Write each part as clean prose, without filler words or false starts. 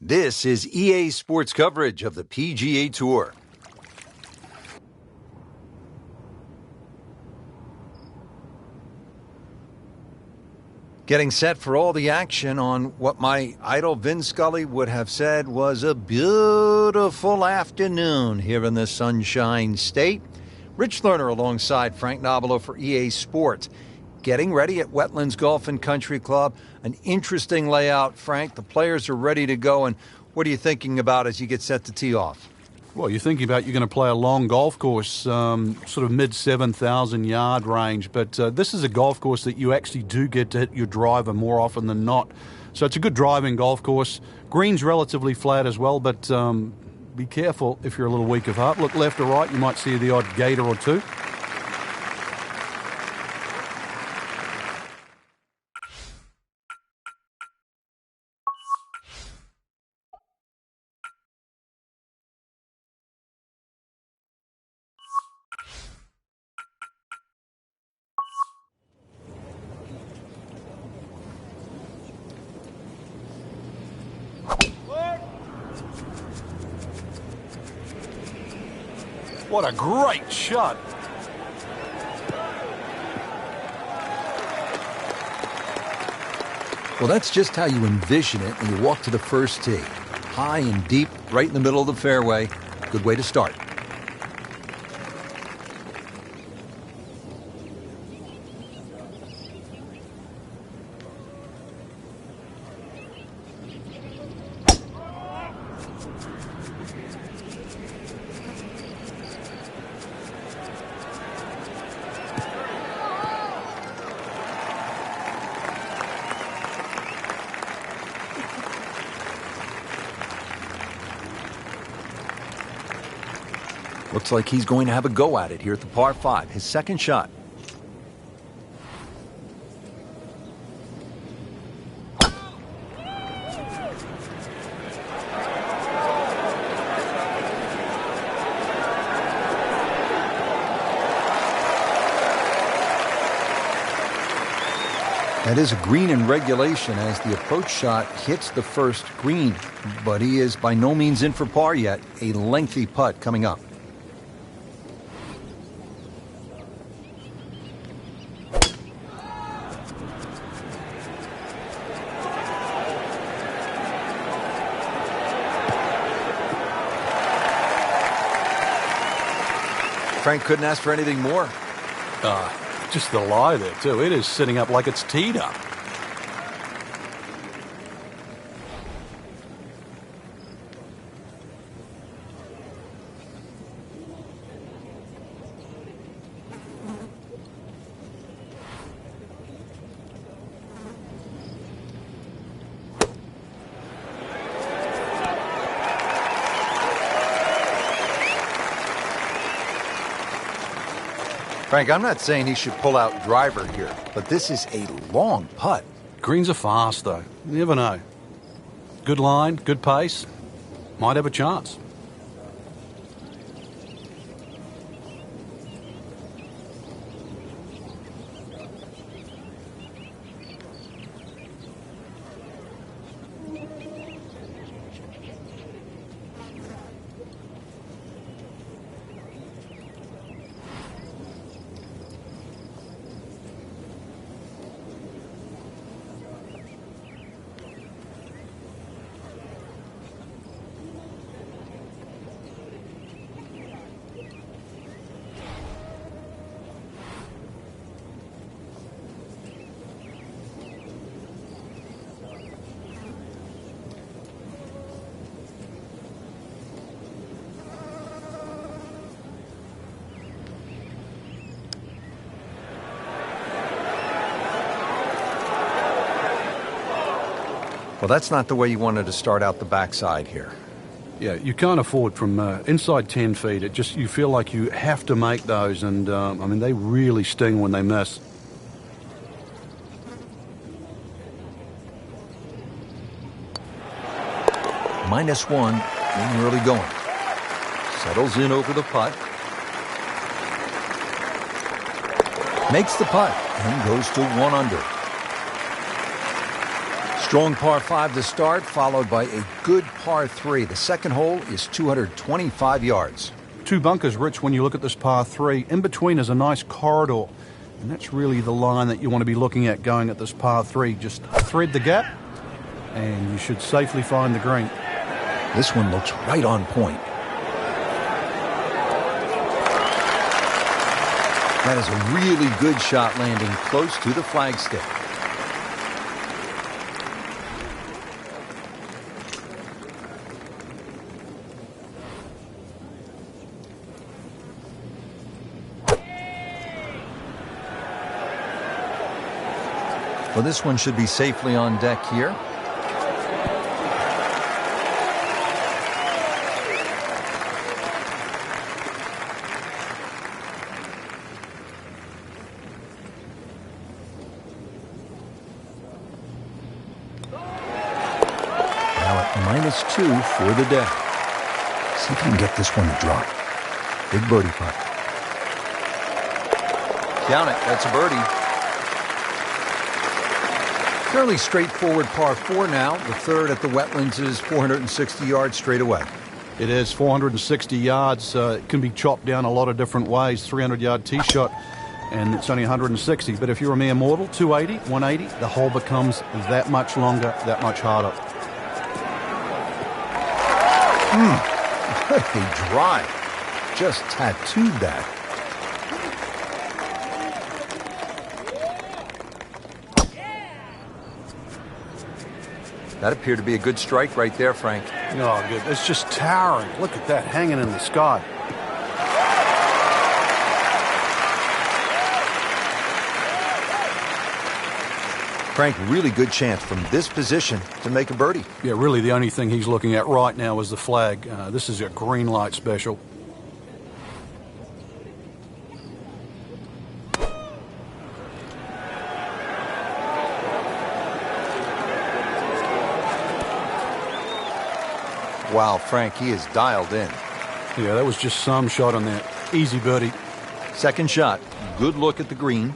This is EA Sports coverage of the PGA Tour. Getting set for all the action on what my idol Vin Scully would have said was a beautiful afternoon here in the Sunshine State. Rich Lerner alongside Frank Nobilo for EA Sports. Getting ready at Wetlands Golf and Country Club. An interesting layout, Frank. The players are ready to go. And what are you thinking about as you get set to tee off? Well, you're thinking about you're going to play a long golf course, sort of mid-7,000 yard range. But this is a golf course that you actually do get to hit your driver more often than not. So it's a good driving golf course. Green's relatively flat as well, but be careful if you're a little weak of heart. Look left or right, you might see the odd gator or two. What a great shot. Well, that's just how you envision it when you walk to the first tee. High and deep, right in the middle of the fairway. Good way to start. Looks like he's going to have a go at it here at the par 5, his second shot. That is a green in regulation as the approach shot hits the first green, but he is by no means in for par yet. A lengthy putt coming up. Frank couldn't ask for anything more. Just the lie there, too. It is sitting up like it's teed up. Frank, I'm not saying he should pull out driver here, but this is a long putt. Greens are fast, though. You never know. Good line, good pace. Might have a chance. Well, that's not the way you wanted to start out the backside here. Yeah, you can't afford from inside 10 feet. It just, you feel like you have to make those, and I mean, they really sting when they miss. -1 in early going. Settles in over the putt. Makes the putt and goes to 1 under. Strong par 5 to start, followed by a good par 3. The second hole is 225 yards. 2 bunkers, Rich, when you look at this par 3. In between is a nice corridor, and that's really the line that you want to be looking at going at this par 3. Just thread the gap, and you should safely find the green. This one looks right on point. That is a really good shot, landing close to the flagstick. Well, this one should be safely on deck here. Now at -2 for the day. See if you can get this one to drop. Big birdie putt. Down it. That's a birdie. Fairly straightforward par 4 now. The third at the Wetlands is 460 yards straight away. It is 460 yards. It can be chopped down a lot of different ways. 300-yard tee shot, and it's only 160. But if you're a mere mortal, 280, 180, the hole becomes that much longer, that much harder. What a drive. Just tattooed that. That appeared to be a good strike right there, Frank. Oh, good. It's just towering. Look at that hanging in the sky. Frank, really good chance from this position to make a birdie. Yeah, really the only thing he's looking at right now is the flag. This is a green light special. Wow, Frank, he is dialed in. Yeah, that was just some shot on that. Easy birdie. Second shot. Good look at the green.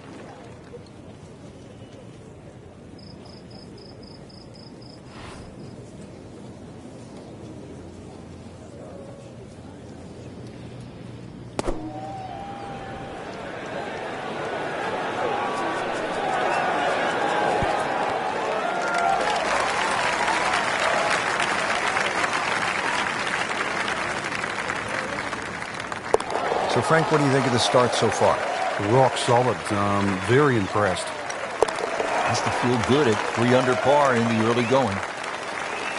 So, Frank, what do you think of the start so far? Rock solid. Very impressed. Has to feel good at 3 under par in the early going.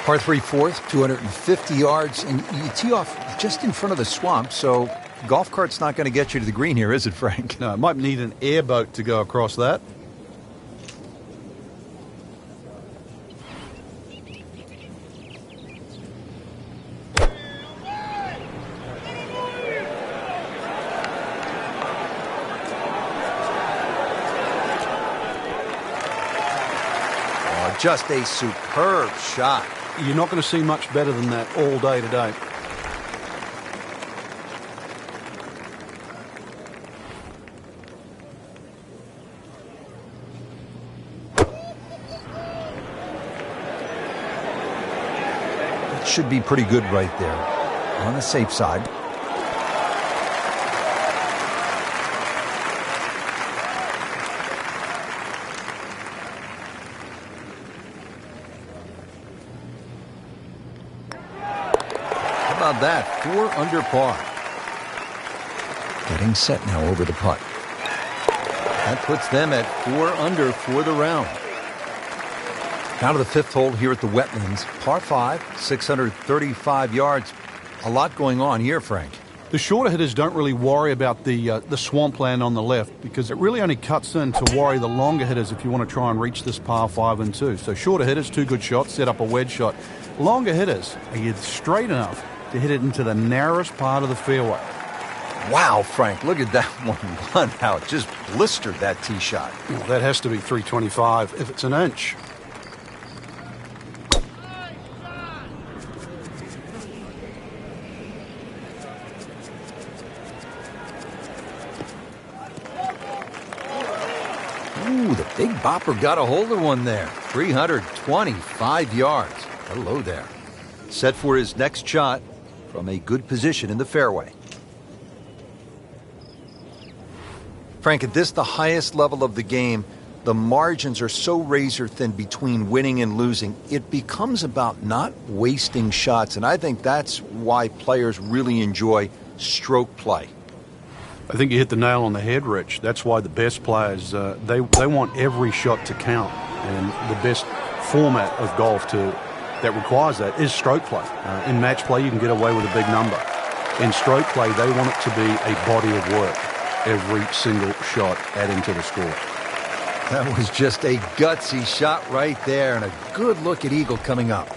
Par 3 fourth, 250 yards, and you tee off just in front of the swamp, so golf cart's not going to get you to the green here, is it, Frank? No, it might need an airboat to go across that. Just a superb shot. You're not going to see much better than that all day today. It should be pretty good right there. On the safe side. About that, 4 under par. Getting set now over the putt. That puts them at 4 under for the round. Now to the 5th hole here at the Wetlands. Par 5, 635 yards. A lot going on here, Frank. The shorter hitters don't really worry about the swampland on the left because it really only cuts in to worry the longer hitters if you want to try and reach this par 5 and 2. So shorter hitters, 2 good shots, set up a wedge shot. Longer hitters, are you straight enough to hit it into the narrowest part of the fairway? Wow, Frank, look at that one run out. Just blistered that tee shot. Well, that has to be 325 if it's an inch. Ooh, the big bopper got a hold of one there. 325 yards. Hello there. Set for his next shot from a good position in the fairway. Frank, at this, the highest level of the game, the margins are so razor thin between winning and losing. It becomes about not wasting shots, and I think that's why players really enjoy stroke play. I think you hit the nail on the head, Rich. That's why the best players, they want every shot to count. And the best format of golf that requires that is stroke play. In match play, you can get away with a big number. In stroke play, they want it to be a body of work, every single shot adding to the score. That was just a gutsy shot right there, and a good look at eagle coming up.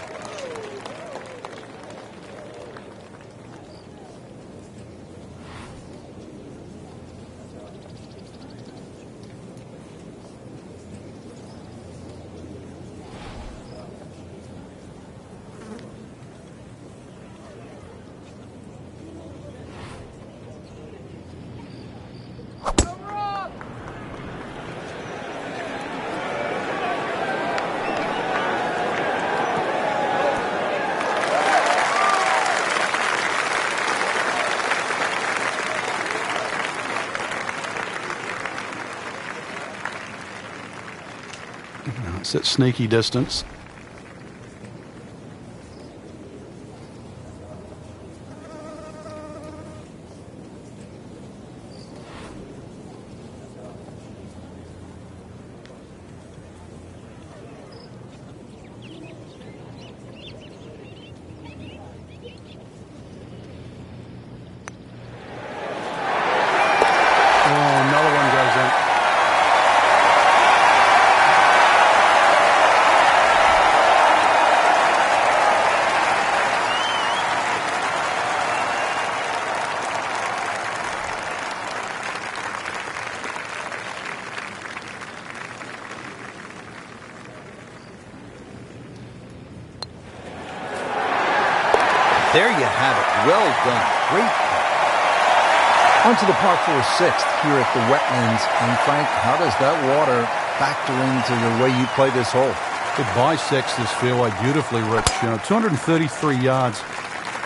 It's at sneaky distance. There you have it. Well done. Great putt. On to the par 4 sixth here at the Wetlands. And Frank, how does that water factor into the way you play this hole? It bisects this fairway beautifully, Rich. 233 yards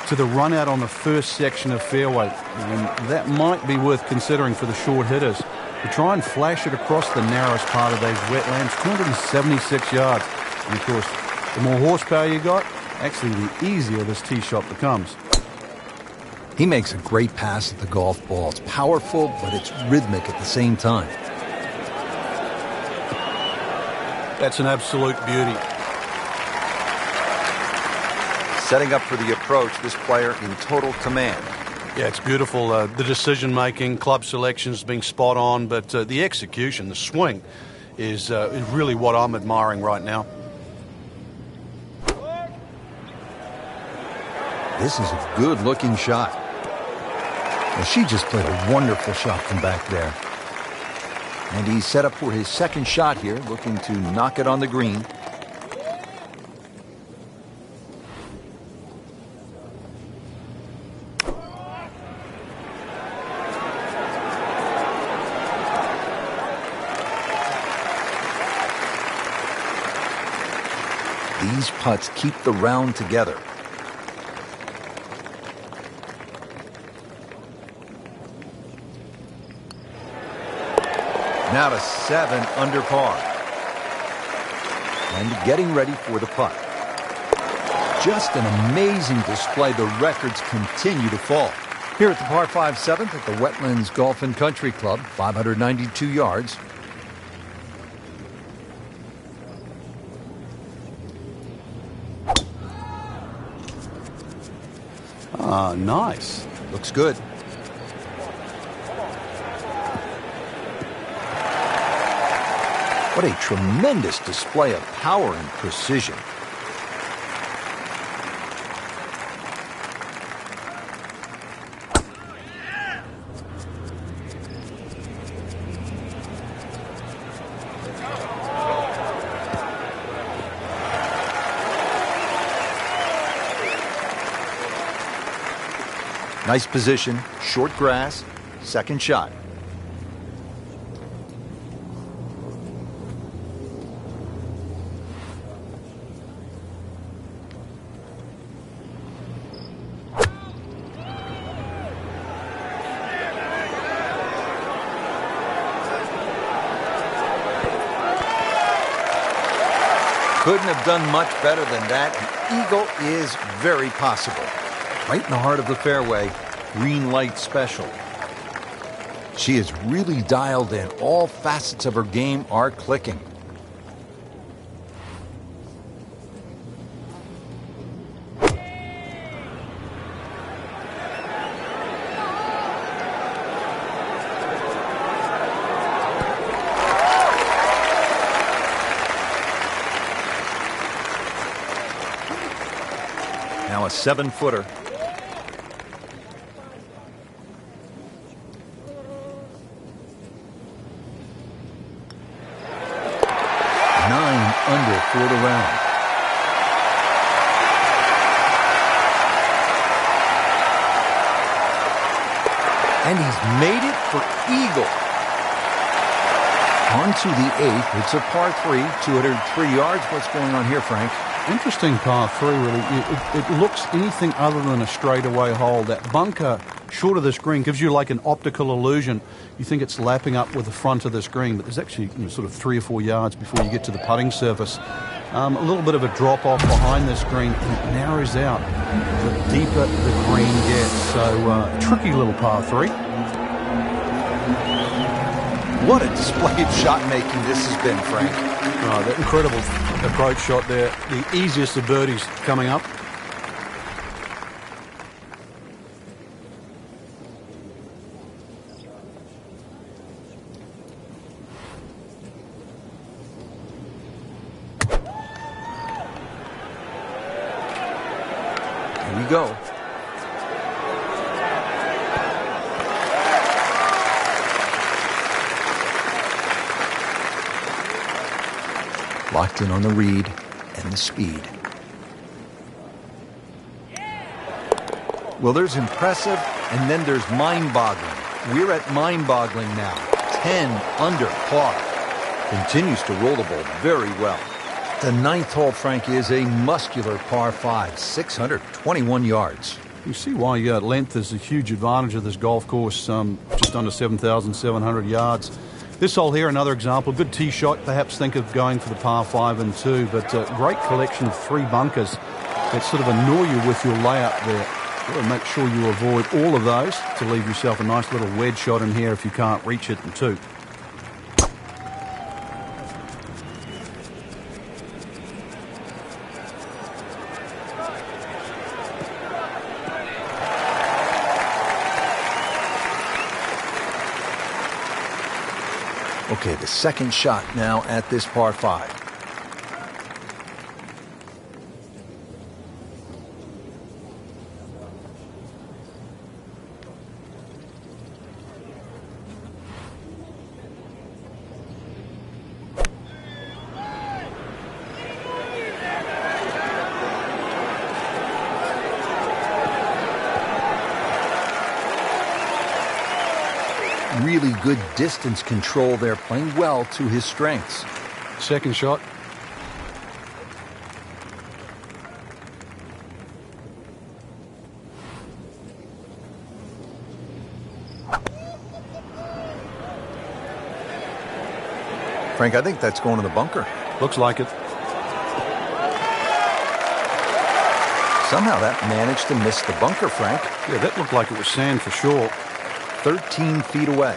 to the run out on the first section of fairway. And that might be worth considering for the short hitters. To try and flash it across the narrowest part of those wetlands, 276 yards. And of course, the more horsepower you got, actually the easier this tee shot becomes. He makes a great pass at the golf ball. It's powerful, but it's rhythmic at the same time. That's an absolute beauty. Setting up for the approach, this player in total command. Yeah, it's beautiful. The decision-making, club selections being spot on, but the execution, the swing, is really what I'm admiring right now. This is a good-looking shot. Well, she just played a wonderful shot from back there. And he's set up for his second shot here, looking to knock it on the green. These putts keep the round together. Now to 7 under par. And getting ready for the putt. Just an amazing display. The records continue to fall. Here at the par 5 7th at the Wetlands Golf and Country Club, 592 yards. Ah, nice. Looks good. What a tremendous display of power and precision. Nice position, short grass, second shot. Couldn't have done much better than that. An eagle is very possible. Right in the heart of the fairway, green light special. She is really dialed in. All facets of her game are clicking. Now a 7-footer. Under for the round. And he's made it for eagle. On to the 8th. It's a par 3, 203 yards. What's going on here, Frank? Interesting par 3, really. It looks anything other than a straightaway hole. That bunker short of this green gives you like an optical illusion. You think it's lapping up with the front of this green, but there's actually sort of 3 or 4 yards before you get to the putting surface. A little bit of a drop off behind this green, and it narrows out the deeper the green gets. So tricky little par 3. What a display of shot making this has been, Frank. Oh, that incredible approach shot there. The easiest of birdies coming up. Here we go. Locked in on the read and the speed. Well, there's impressive, and then there's mind-boggling. We're at mind-boggling now. 10 under par. Continues to roll the ball very well. The 9th hole, Frank, is a muscular par 5, 621 yards. You see why length is a huge advantage of this golf course, just under 7,700 yards. This hole here, another example, good tee shot, perhaps think of going for the par 5 and 2, but a great collection of 3 bunkers that sort of annoy you with your layup there. You've got to make sure you avoid all of those to leave yourself a nice little wedge shot in here if you can't reach it in 2. Okay, the second shot now at this par 5. Really good distance control there, playing well to his strengths. Second shot. Frank, I think that's going to the bunker. Looks like it. Somehow that managed to miss the bunker, Frank. Yeah, that looked like it was sand for sure. 13 feet away.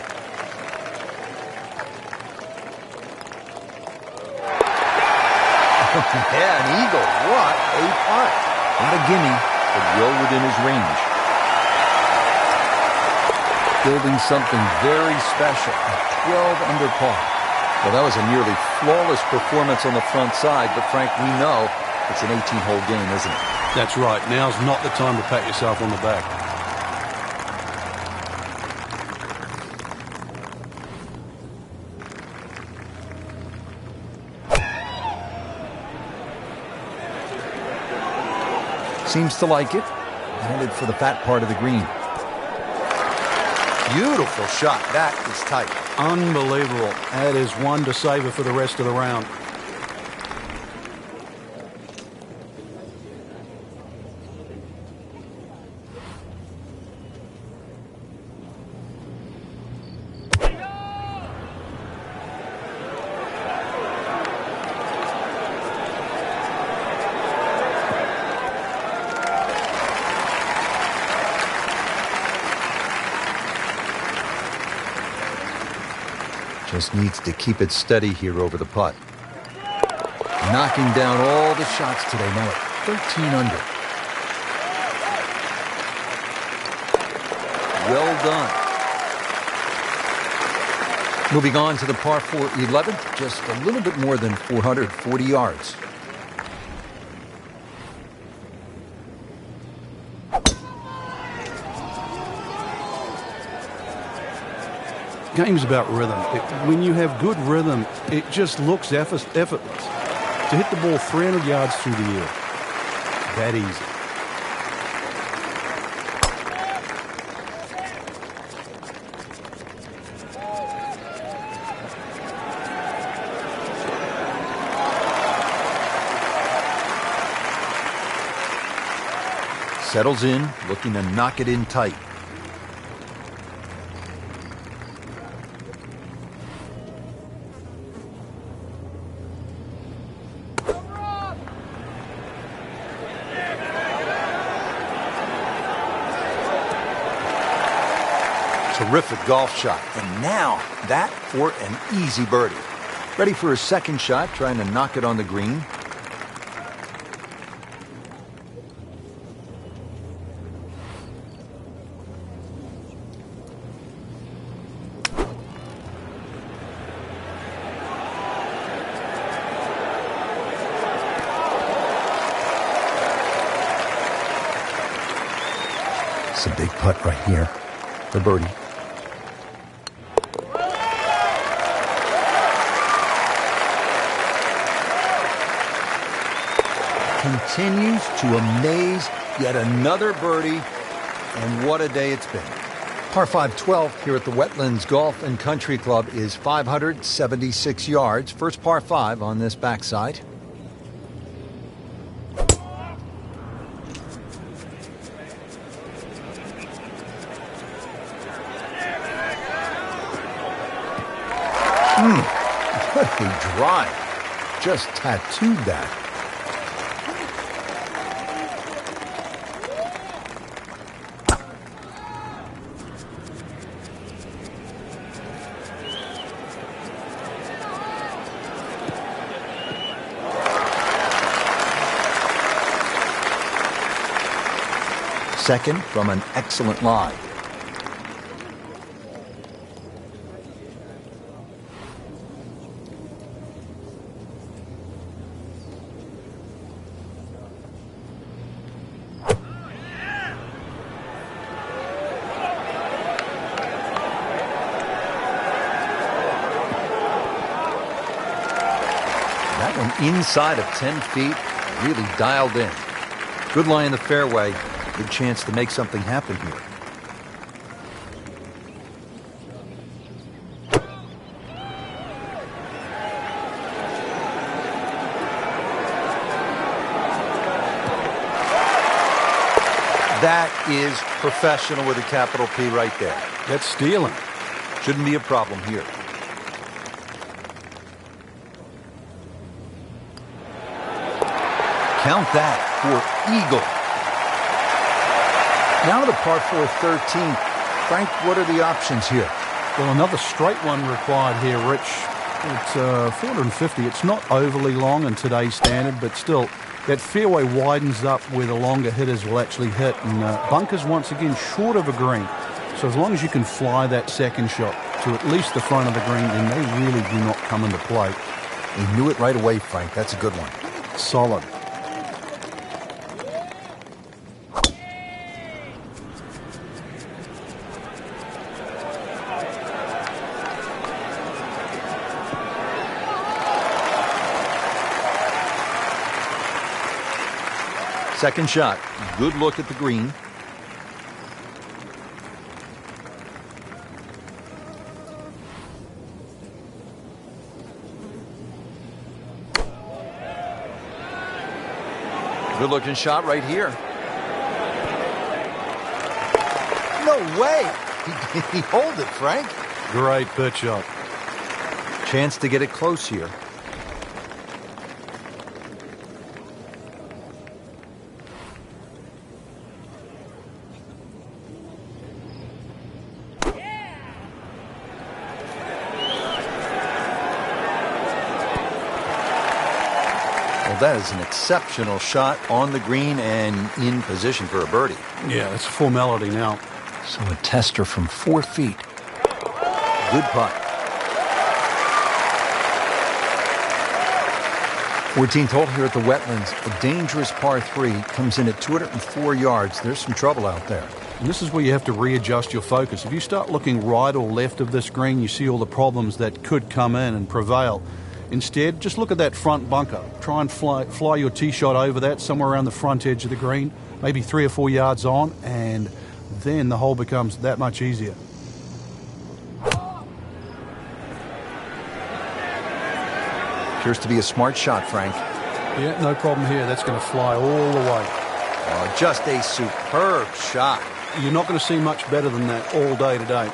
Yeah, an eagle. What a putt. Not a gimme, but well within his range. Building something very special. 12 under par. Well, that was a nearly flawless performance on the front side, but Frank, we know it's an 18-hole game, isn't it? That's right. Now's not the time to pat yourself on the back. Seems to like it. Headed for the fat part of the green. Beautiful shot. That is tight. Unbelievable. That is one to savor for the rest of the round. Just needs to keep it steady here over the putt. Knocking down all the shots today, now at 13 under. Well done. Moving on to the par 4 11th, just a little bit more than 440 yards. Game's about rhythm. When you have good rhythm, it just looks effortless. To hit the ball 300 yards through the air, that easy. Settles in, looking to knock it in tight. Terrific golf shot. And now, that for an easy birdie. Ready for a second shot, trying to knock it on the green. It's a big putt right here. The birdie. Continues to amaze. Yet another birdie. And what a day it's been. Par 5 12 here at the Wetlands Golf and Country Club is 576 yards. First par 5 on this backside. What a drive. Just tattooed that. Second from an excellent lie. That one inside of 10 feet, really dialed in. Good lie in the fairway. Good chance to make something happen here. That is professional with a capital P right there. That's stealing. Shouldn't be a problem here. Count that for eagle. Now to par 4 13. Frank, what are the options here? Well, another straight one required here, Rich. It's 450. It's not overly long in today's standard, but still, that fairway widens up where the longer hitters will actually hit. And bunkers, once again, short of a green. So as long as you can fly that second shot to at least the front of the green, then they really do not come into play. He knew it right away, Frank. That's a good one. Solid. Second shot. Good look at the green. Good looking shot right here. No way. He hold it, Frank. Great pitch shot. Chance to get it close here. that is an exceptional shot on the green and in position for a birdie. Yeah, it's a formality now. So a tester from 4 feet. Good putt. 14th hole here at the Wetlands. A dangerous par 3 comes in at 204 yards. There's some trouble out there. And this is where you have to readjust your focus. If you start looking right or left of this green, you see all the problems that could come in and prevail. Instead, just look at that front bunker. Try and fly your tee shot over that, somewhere around the front edge of the green, maybe 3 or 4 yards on, and then the hole becomes that much easier. Appears to be a smart shot, Frank. Yeah, no problem here. That's going to fly all the way. Oh, just a superb shot. You're not going to see much better than that all day today.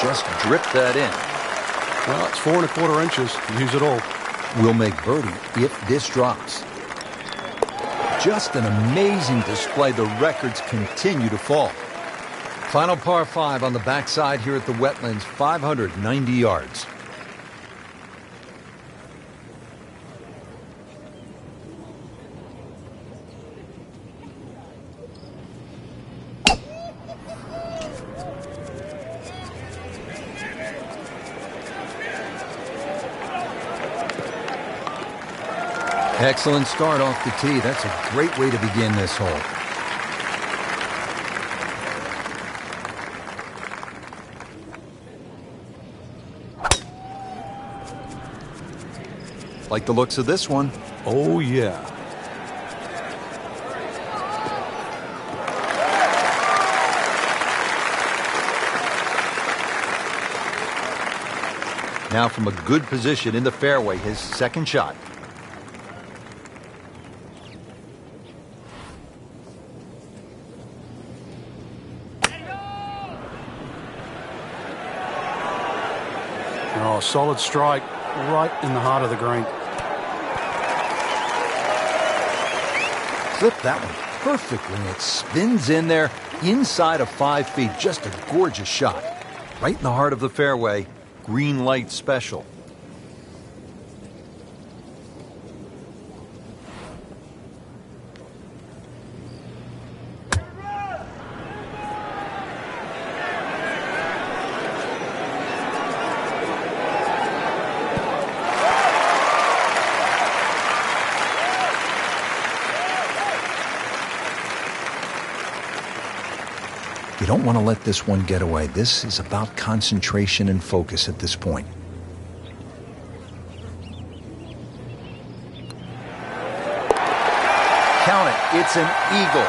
Just drip that in. Well, it's 4 1/4 inches. Use it all. Will make birdie if this drops. Just an amazing display. The records continue to fall. Final par 5 on the backside here at the Wetlands, 590 yards. Excellent start off the tee. That's a great way to begin this hole. Like the looks of this one. Oh, yeah. Now from a good position in the fairway, his second shot. Oh, solid strike right in the heart of the green. Clip that one perfectly. It spins in there inside of 5 feet. Just a gorgeous shot. Right in the heart of the fairway. Green light special. You don't want to let this one get away. This is about concentration and focus at this point. Count it. It's an eagle.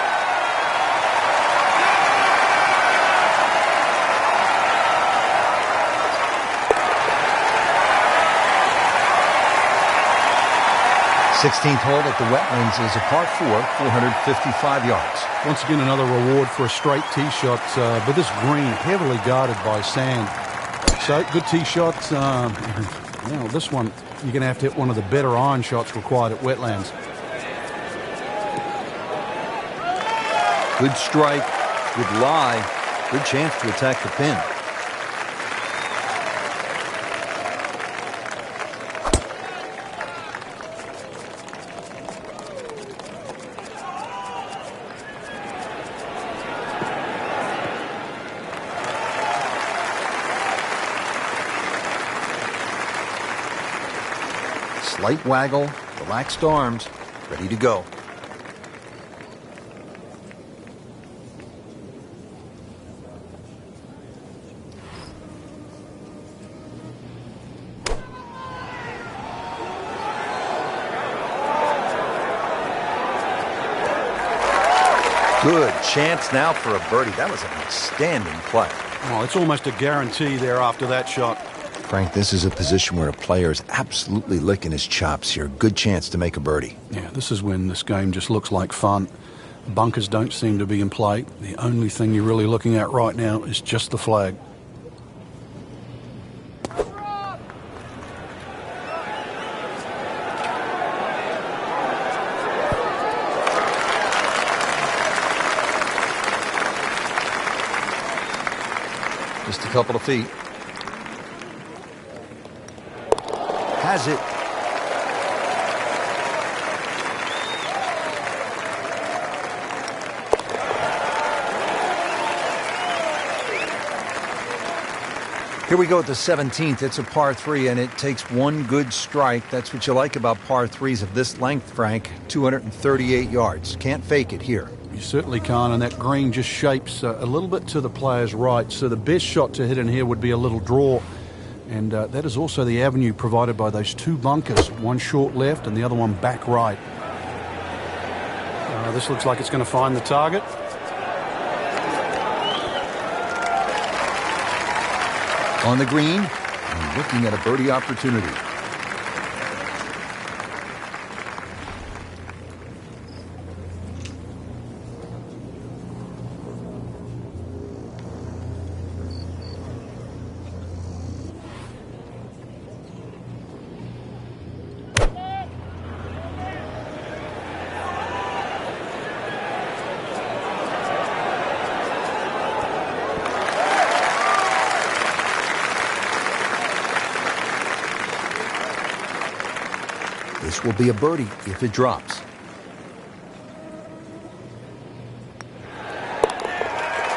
Sixteenth hole at the Wetlands is a par 4, 455 yards. Once again, another reward for a straight tee shot, but this green heavily guarded by sand. So, good tee shot. Well, this one, you're going to have to hit one of the better iron shots required at Wetlands. Good strike, good lie, good chance to attack the pin. Slight waggle, relaxed arms, ready to go. Good chance now for a birdie. That was an outstanding play. Oh, it's almost a guarantee there after that shot. Frank, this is a position where a player is absolutely licking his chops here. Good chance to make a birdie. Yeah, this is when this game just looks like fun. Bunkers don't seem to be in play. The only thing you're really looking at right now is just the flag. Just a couple of feet. Has it. Here we go at the 17th. It's a par 3, and it takes one good strike. That's what you like about par 3s of this length, Frank. 238 yards. Can't fake it here. You certainly can't, and that green just shapes a little bit to the player's right. So the best shot to hit in here would be a little draw. And that is also the avenue provided by those two bunkers. One short left and the other one back right. This looks like it's going to find the target. On the green, and looking at a birdie opportunity. This will be a birdie if it drops.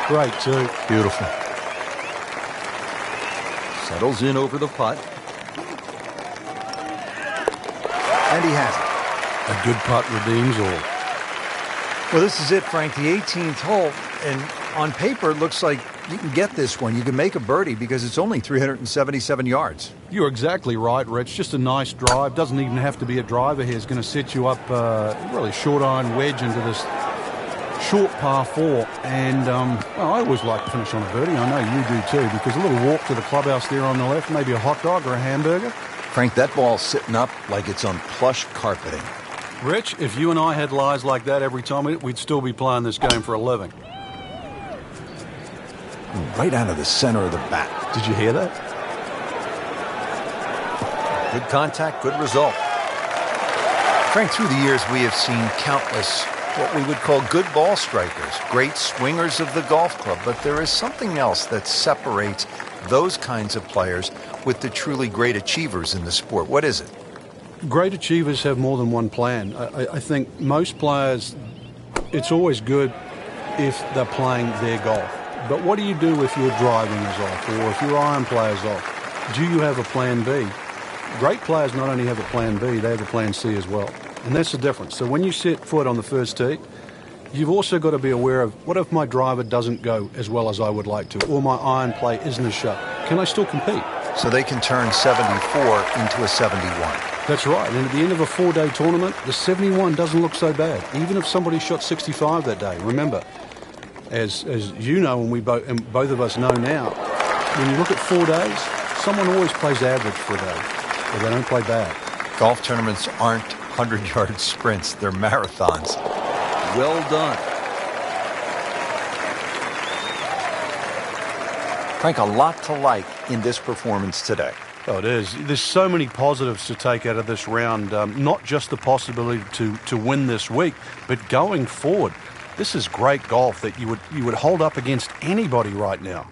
Great, too. Beautiful. Settles in over the putt. And he has it. A good putt redeems all. Well, this is it, Frank. The 18th hole. And on paper, it looks like you can get this one. You can make a birdie because it's only 377 yards. You're exactly right, Rich. Just a nice drive. Doesn't even have to be a driver here. It's going to set you up really short iron wedge into this short par 4. And well, I always like to finish on a birdie. I know you do too, because a little walk to the clubhouse there on the left, maybe a hot dog or a hamburger. Frank, that ball's sitting up like it's on plush carpeting. Rich, if you and I had lies like that every time, we'd still be playing this game for a living. Right out of the center of the bat. Did you hear that? Good contact, good result. Frank, through the years, we have seen countless what we would call good ball strikers, great swingers of the golf club, but there is something else that separates those kinds of players with the truly great achievers in the sport. What is it? Great achievers have more than one plan. I think most players, it's always good if they're playing their golf. But what do you do if your driving is off or if your iron play is off? Do you have a plan B? Great players not only have a plan B, they have a plan C as well. And that's the difference. So when you set foot on the first tee, you've also got to be aware of, what if my driver doesn't go as well as I would like to, or my iron play isn't as sharp? Can I still compete? So they can turn 74 into a 71. That's right. And at the end of a 4-day tournament, the 71 doesn't look so bad, even if somebody shot 65 that day. Remember, as you know, and both of us know now, when you look at 4 days, someone always plays average for a day, or they don't play bad. Golf tournaments aren't 100-yard sprints, they're marathons. Well done. Frank, a lot to like in this performance today. Oh, it is. There's so many positives to take out of this round, not just the possibility to win this week, but going forward. This is great golf that you would hold up against anybody right now.